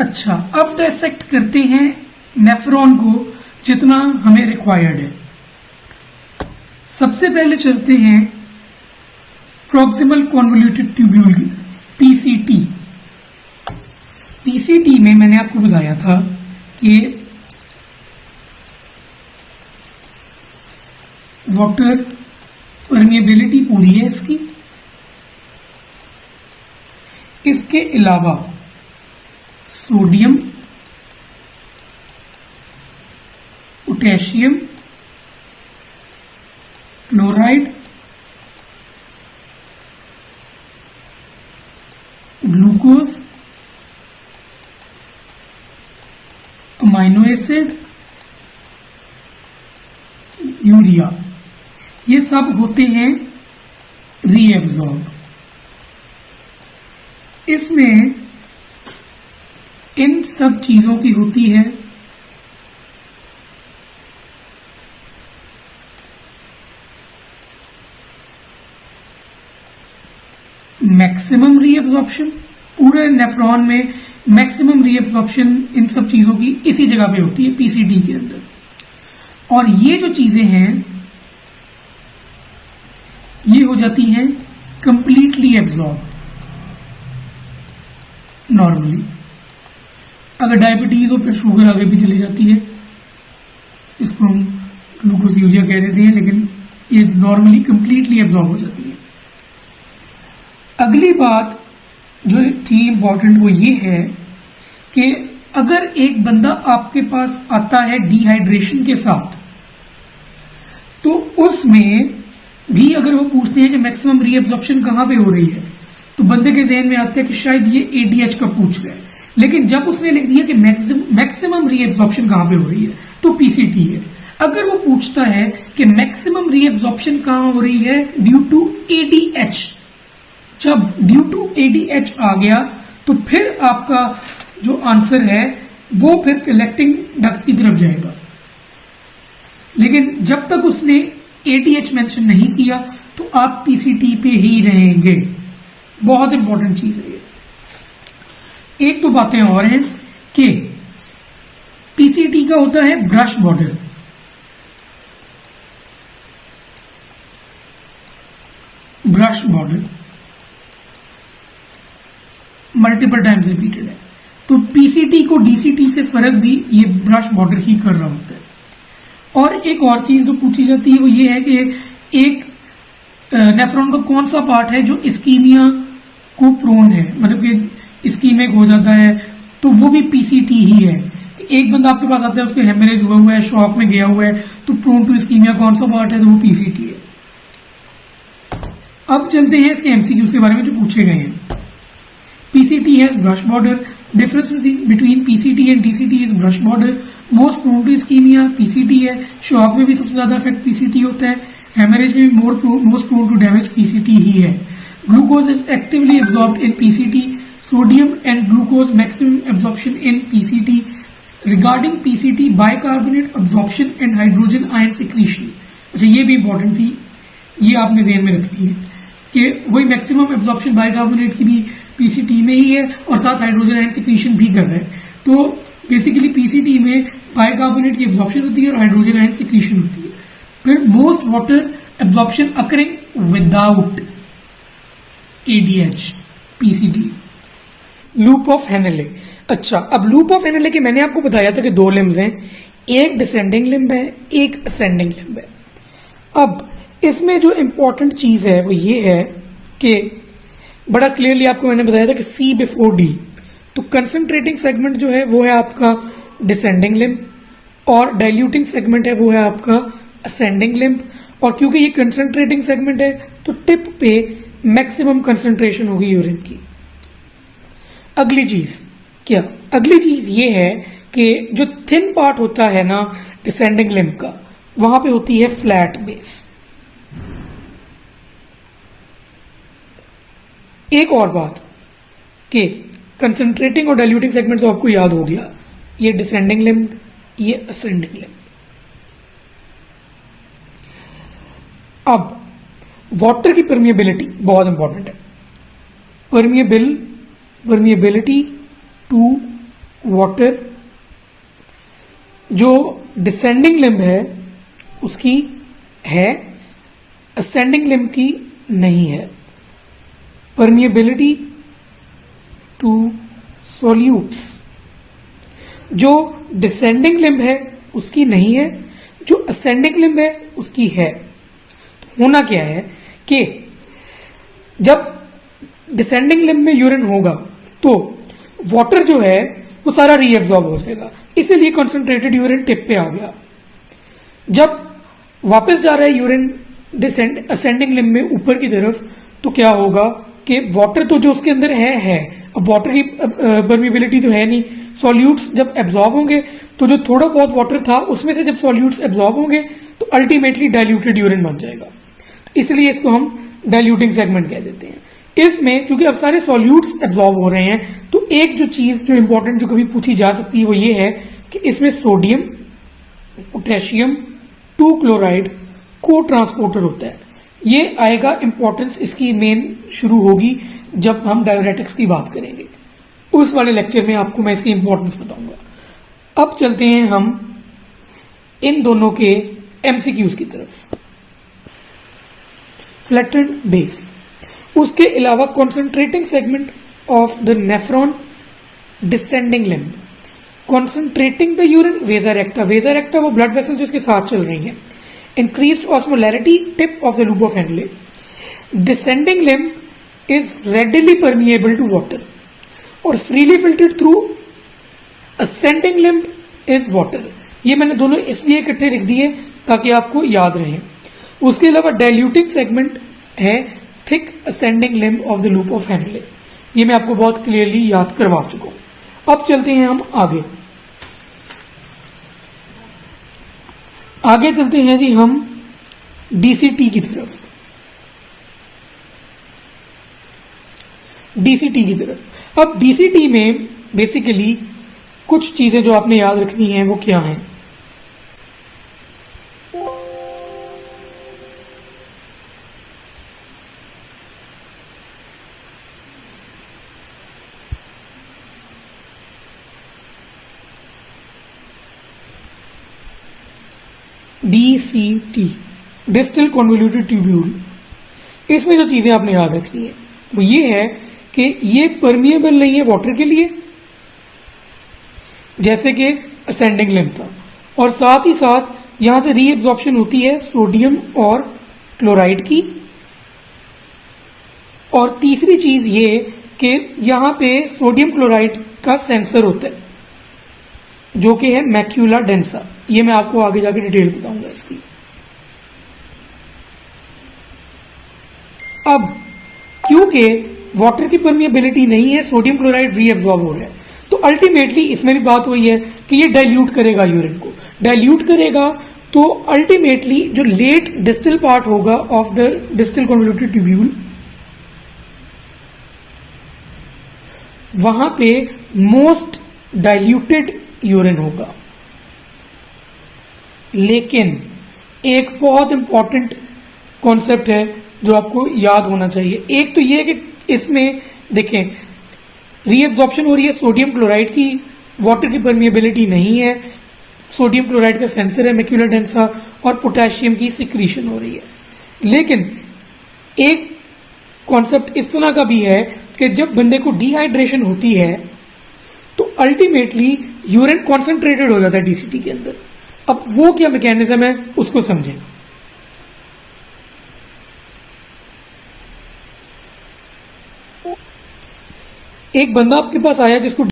अच्छा, अब डायसेक्ट करते हैं नेफ्रॉन को जितना हमें रिक्वायर्ड है। सबसे पहले चलते हैं प्रॉक्सिमल कॉन्वोल्यूटेड ट्यूब्यूल की, पीसीटी। पीसीटी में मैंने आपको बताया था कि वाटर परमिएबिलिटी पूरी है इसकी। इसके अलावा sodium, potassium chloride, glucose, amino acid, urea, ये सब होते हैं रीएब्सॉर्ब। इसमें इन सब चीजों की होती है मैक्सिमम रीएब्सॉर्प्शन। पूरे नेफ्रॉन में मैक्सिमम रीएब्सॉर्प्शन इन सब चीजों की इसी जगह पे होती है, पीसीटी के अंदर। और ये जो चीजें हैं ये हो जाती हैं कंप्लीटली एब्सॉर्ब नॉर्मली। अगर डायबिटीज हो फिर शुगर आगे भी चली जाती है, इसको हम ग्लूकोज यूरिया कह देते हैं, लेकिन ये नॉर्मली कंप्लीटली एब्सॉर्ब हो जाती है। अगली बात जो थी इंपॉर्टेंट वो ये है कि अगर एक बंदा आपके पास आता है डिहाइड्रेशन के साथ, तो उसमें भी अगर वो पूछते हैं कि मैक्सिमम रीएब्सॉर्प्शन कहां पे हो रही है, तो बंदे के जहन में आता है कि शायद ये एडीएच का पूछ रहा है। लेकिन जब उसने लिख दिया कि मैक्सिमम रीएब्सॉर्प्शन कहां पे हो रही है, तो पीसीटी है। अगर वो पूछता है कि मैक्सिमम रीएब्सॉर्प्शन कहां हो रही है ड्यू टू एडीएच, जब ड्यू टू एडीएच आ गया तो फिर आपका जो आंसर है वो फिर कलेक्टिंग डक्ट की तरफ जाएगा। लेकिन जब तक उसने एडीएच मेंशन नहीं किया तो आप पीसीटी पे ही रहेंगे। बहुत इंपॉर्टेंट चीज है ये। एक तो बातें और हैं कि पीसीटी का होता है brush border. Brush border multiple times repeated है, तो पीसीटी को डीसीटी से फर्क भी ये ब्रश बॉर्डर ही कर रहा होता है। और एक और चीज जो पूछी जाती है वो ये है कि एक नेफ्रॉन का कौन सा पार्ट है जो इस्कीमिया को प्रोन है, मतलब कि इस्कीमिक हो जाता है, तो वो भी पीसीटी ही है। एक बंदा आपके पास आता है, उसको हेमरेज हुआ है, शॉक में गया हुआ है, तो प्रोन टू इस्कीमिया कौन सा पार्ट है, तो वो पीसीटी है। अब चलते हैं इसके एमसीक्यूज के बारे में जो पूछे गए हैं। PCT has brush border. Difference between PCT and DCT is brush border. Most prone to ischemia PCT है। शॉक में भी सबसे ज्यादा इफेक्ट PCT होता है। हेमरेज में भी most prone to damage PCT ही है। Glucose is actively absorbed in PCT. Sodium and glucose maximum absorption in PCT. Regarding PCT, bicarbonate absorption and hydrogen ion secretion. अच्छा, ये भी इंपॉर्टेंट थी, ये आपने ज़हन में रखनी है कि वही मैक्सिमम एब्जॉर्प्शन बाइकार्बोनेट की भी पीसीटी में ही है और साथ हाइड्रोजन आयन सिक्रीशन भी कर रहा है। तो बेसिकली पीसीटी में बाइकार्बोनेट की एब्जॉर्प्शन होती है और हाइड्रोजन आयन सिक्रीशन होती है। फिर most water absorption occurring without ADH PCT. Loop of Henle. अच्छा, अब लूप ऑफ हेनेले के मैंने आपको बताया था कि दो लिम्स हैं, एक डिसेंडिंग लिम्ब है, एक असेंडिंग लिम्ब है। अब इसमें जो इंपॉर्टेंट चीज है वो ये है कि बड़ा क्लियरली आपको मैंने बताया था कि सी बिफोर डी, तो कंसंट्रेटिंग सेगमेंट जो है वो है आपका डिसेंडिंग लिम्ब और डाइल्यूटिंग सेगमेंट है वो है आपका असेंडिंग लिम्ब। और क्योंकि ये कंसंट्रेटिंग सेगमेंट है तो टिप पे मैक्सिमम कंसंट्रेशन होगी यूरिन की। अगली चीज क्या? अगली चीज ये है कि जो थिन पार्ट होता है ना डिसेंडिंग लिम्ब का, वहां पे होती है फ्लैट बेस। एक और बात कि कंसंट्रेटिंग और डाइल्यूटिंग सेगमेंट तो आपको याद हो गया, ये डिसेंडिंग लिम्ब, ये असेंडिंग लिम्ब। अब वाटर की परमिएबिलिटी बहुत इंपॉर्टेंट है। परमिएबिलिटी टू वाटर जो डिसेंडिंग लिम्ब है उसकी है, असेंडिंग लिम्ब की नहीं है। परमिएबिलिटी टू सॉल्यूट्स, जो डिसेंडिंग लिम्ब है उसकी नहीं है, जो असेंडिंग लिम्ब है उसकी है। तो होना क्या है कि जब डिसेंडिंग लिम्ब में यूरिन होगा तो वाटर जो है वो सारा रीएब्सॉर्ब हो जाएगा, इसीलिए कंसंट्रेटेड यूरिन टिप पे आ गया। जब वापस जा रहा है यूरिन असेंडिंग लिम्ब में ऊपर की तरफ, तो क्या होगा कि वाटर तो जो उसके अंदर है, अब वाटर की परमिएबिलिटी तो है नहीं, सॉल्यूट्स जब एब्जॉर्ब होंगे तो जो थोड़ा बहुत वाटर था उसमें से जब सॉल्यूट्स एब्जॉर्ब होंगे तो अल्टीमेटली डाइल्यूटेड यूरिन बन जाएगा। इसलिए इसको हम डाइल्यूटिंग सेगमेंट कह देते हैं। इसमें क्योंकि अब सारे सॉल्यूट्स एब्जॉर्ब हो रहे हैं, तो एक जो चीज जो इंपॉर्टेंट जो कभी पूछी जा सकती है वो ये है कि इसमें सोडियम पोटेशियम 2 क्लोराइड को ट्रांसपोर्टर होता है। ये आएगा, इंपॉर्टेंस इसकी मेन शुरू होगी जब हम डायरेटिक्स की बात करेंगे। उस वाले लेक्चर में आपको मैं इसकी इंपॉर्टेंस बताऊंगा। अब चलते हैं हम इन दोनों के एमसीक्यूज की तरफ। फ्लैटेंड बेस, उसके अलावा concentrating segment of the nephron descending limb, concentrating the urine vasa recta, vasa recta वो ब्लड वेसल जो इसके साथ चल रही है, increased osmolarity tip of the loop of Henle, descending limb is readily permeable to water और freely filtered through, ascending limb is water. ये मैंने दोनों इसलिए इकट्ठे लिख दिए ताकि आपको याद रहे। उसके अलावा डाइल्यूटिंग सेगमेंट है thick ascending limb of the loop of handle, ये मैं आपको बहुत क्लियरली याद करवा चुका हूं। अब चलते हैं हम आगे चलते हैं जी हम डीसीटी की तरफ। डीसीटी की तरफ, अब डीसीटी में बेसिकली कुछ चीजें जो आपने याद रखनी है वो क्या है। डीसीटी, डिस्टल कॉन्वोल्यूटेड ट्यूब्यूल, इसमें जो चीजें आपने याद रखनी है वो ये है कि ये परमिएबल नहीं है वाटर के लिए जैसे कि असेंडिंग लिम्ब था, और साथ ही साथ यहां से रीएब्जॉर्प्शन होती है सोडियम और क्लोराइड की। और तीसरी चीज ये कि यहां पे सोडियम क्लोराइड का सेंसर होता है जो कि है मैक्यूला डेंसा, ये मैं आपको आगे जाके डिटेल बताऊंगा इसकी। अब क्योंकि वाटर की परमिएबिलिटी नहीं है, सोडियम क्लोराइड रीएब्जॉर्ब हो रहा है, तो अल्टीमेटली इसमें भी बात हुई है कि ये डाइल्यूट करेगा यूरिन को। डाइल्यूट करेगा तो अल्टीमेटली जो लेट डिस्टल पार्ट होगा of the distal convoluted tubule, वहां पे मोस्ट डाइल्यूटेड यूरिन होगा। लेकिन एक बहुत इंपॉर्टेंट कॉन्सेप्ट है जो आपको याद होना चाहिए। एक तो यह कि इसमें देखें रीएब्जॉर्प्शन हो रही है सोडियम क्लोराइड की, वाटर की परमिएबिलिटी नहीं है, सोडियम क्लोराइड का सेंसर है मैक्यूला डेंसा, और पोटेशियम की सिक्रीशन हो रही है। लेकिन एक कॉन्सेप्ट इस तरह का भी है कि जब बंदे को डिहाइड्रेशन होती है तो अल्टीमेटली यूरिन कॉन्सेंट्रेटेड हो जाता है डीसीटी के अंदर। अब वो क्या मैकेनिज्म है उसको समझें। एक बंदा आपके पास आया जिसको